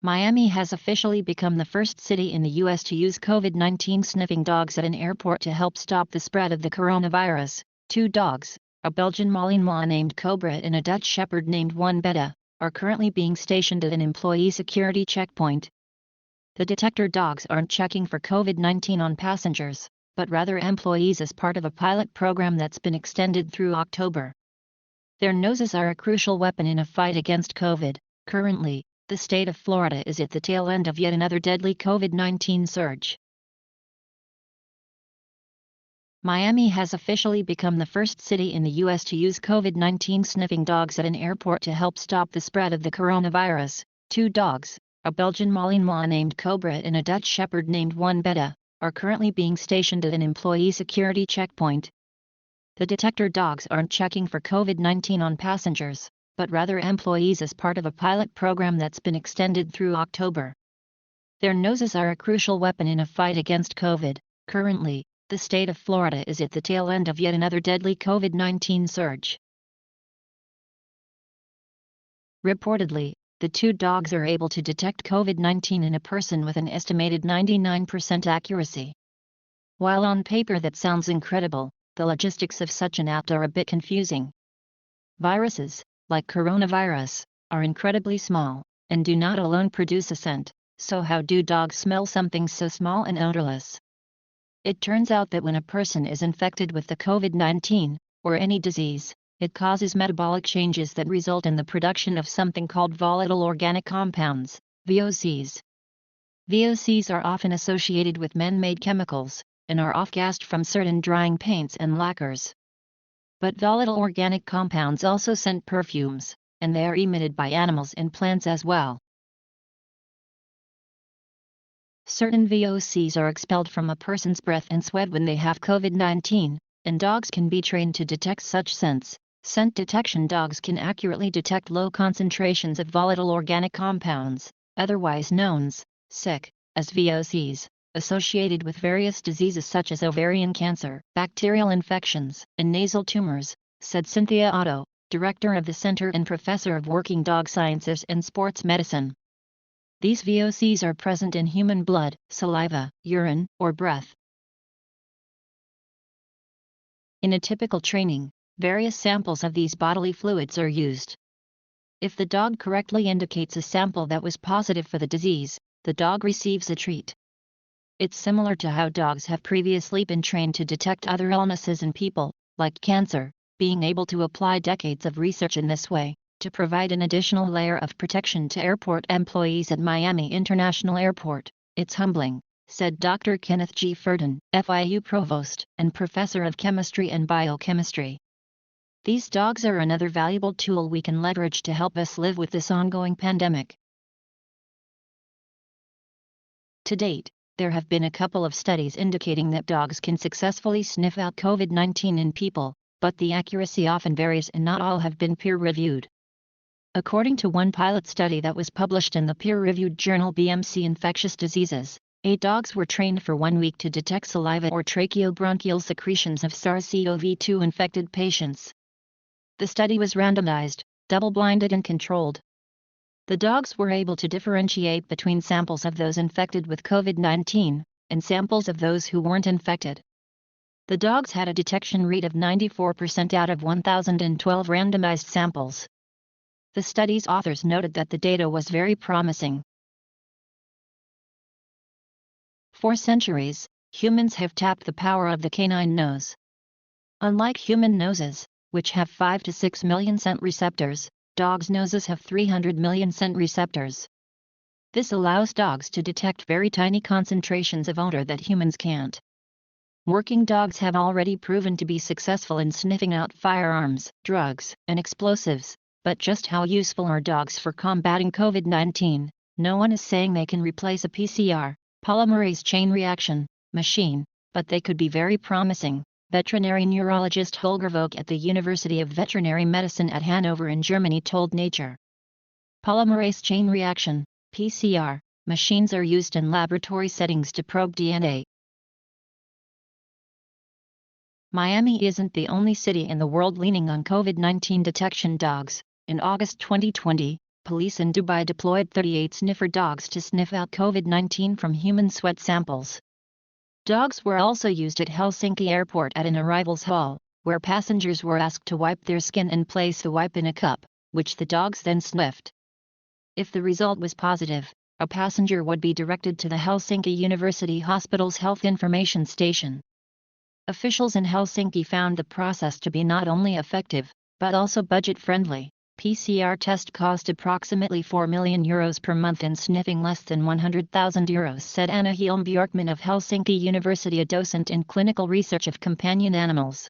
Miami has officially become the first city in the U.S. to use COVID-19 sniffing dogs at an airport to help stop the spread of the coronavirus. Two dogs, a Belgian Malinois named Cobra and a Dutch Shepherd named One Beta, are currently being stationed at an employee security checkpoint. The detector dogs aren't checking for COVID-19 on passengers, but rather employees as part of a pilot program that's been extended through October. Their noses are a crucial weapon in a fight against COVID. Currently, the state of Florida is at the tail end of yet another deadly COVID-19 surge. Miami has officially become the first city in the U.S. to use COVID-19 sniffing dogs at an airport to help stop the spread of the coronavirus. Two dogs, a Belgian Malinois named Cobra and a Dutch Shepherd named One Beta, are currently being stationed at an employee security checkpoint. The detector dogs aren't checking for COVID-19 on passengers, but rather employees as part of a pilot program that's been extended through October. Their noses are a crucial weapon in a fight against COVID. Currently, the state of Florida is at the tail end of yet another deadly COVID-19 surge. Reportedly, the two dogs are able to detect COVID-19 in a person with an estimated 99% accuracy. While on paper that sounds incredible, the logistics of such an act are a bit confusing. Viruses, like coronavirus, are incredibly small, and do not alone produce a scent, so how do dogs smell something so small and odorless? It turns out that when a person is infected with the COVID-19, or any disease, it causes metabolic changes that result in the production of something called volatile organic compounds, VOCs. VOCs are often associated with man-made chemicals, and are off-gassed from certain drying paints and lacquers. But volatile organic compounds also scent perfumes, and they are emitted by animals and plants as well. Certain VOCs are expelled from a person's breath and sweat when they have COVID-19, and dogs can be trained to detect such scents. Scent detection dogs can accurately detect low concentrations of volatile organic compounds, otherwise known as VOCs, associated with various diseases such as ovarian cancer, bacterial infections, and nasal tumors, said Cynthia Otto, director of the Center and professor of Working Dog Sciences and Sports Medicine. These VOCs are present in human blood, saliva, urine, or breath. In a typical training, various samples of these bodily fluids are used. If the dog correctly indicates a sample that was positive for the disease, the dog receives a treat. It's similar to how dogs have previously been trained to detect other illnesses in people, like cancer, being able to apply decades of research in this way, to provide an additional layer of protection to airport employees at Miami International Airport. It's humbling, said Dr. Kenneth G. Furton, FIU Provost and Professor of Chemistry and Biochemistry. These dogs are another valuable tool we can leverage to help us live with this ongoing pandemic. To date, there have been a couple of studies indicating that dogs can successfully sniff out COVID-19 in people, but the accuracy often varies and not all have been peer-reviewed. According to one pilot study that was published in the peer-reviewed journal BMC Infectious Diseases, 8 dogs were trained for 1 week to detect saliva or tracheobronchial secretions of SARS-CoV-2 infected patients. The study was randomized, double-blinded and controlled. The dogs were able to differentiate between samples of those infected with COVID-19 and samples of those who weren't infected. The dogs had a detection rate of 94% out of 1,012 randomized samples. The study's authors noted that the data was very promising. For centuries, humans have tapped the power of the canine nose. Unlike human noses, which have 5 to 6 million scent receptors, dogs' noses have 300 million scent receptors. This allows dogs to detect very tiny concentrations of odor that humans can't. Working dogs have already proven to be successful in sniffing out firearms, drugs, and explosives, but just how useful are dogs for combating COVID-19? No one is saying they can replace a PCR, polymerase chain reaction, machine, but they could be very promising. Veterinary neurologist Holger Vogt at the University of Veterinary Medicine at Hanover in Germany told Nature. Polymerase chain reaction, PCR, machines are used in laboratory settings to probe DNA. Miami isn't the only city in the world leaning on COVID-19 detection dogs. In August 2020, police in Dubai deployed 38 sniffer dogs to sniff out COVID-19 from human sweat samples. Dogs were also used at Helsinki Airport at an arrivals hall, where passengers were asked to wipe their skin and place the wipe in a cup, which the dogs then sniffed. If the result was positive, a passenger would be directed to the Helsinki University Hospital's health information station. Officials in Helsinki found the process to be not only effective, but also budget-friendly. PCR test cost approximately €4 million per month and sniffing less than €100,000, said Anna Hielm Bjorkman of Helsinki University, a docent in clinical research of companion animals.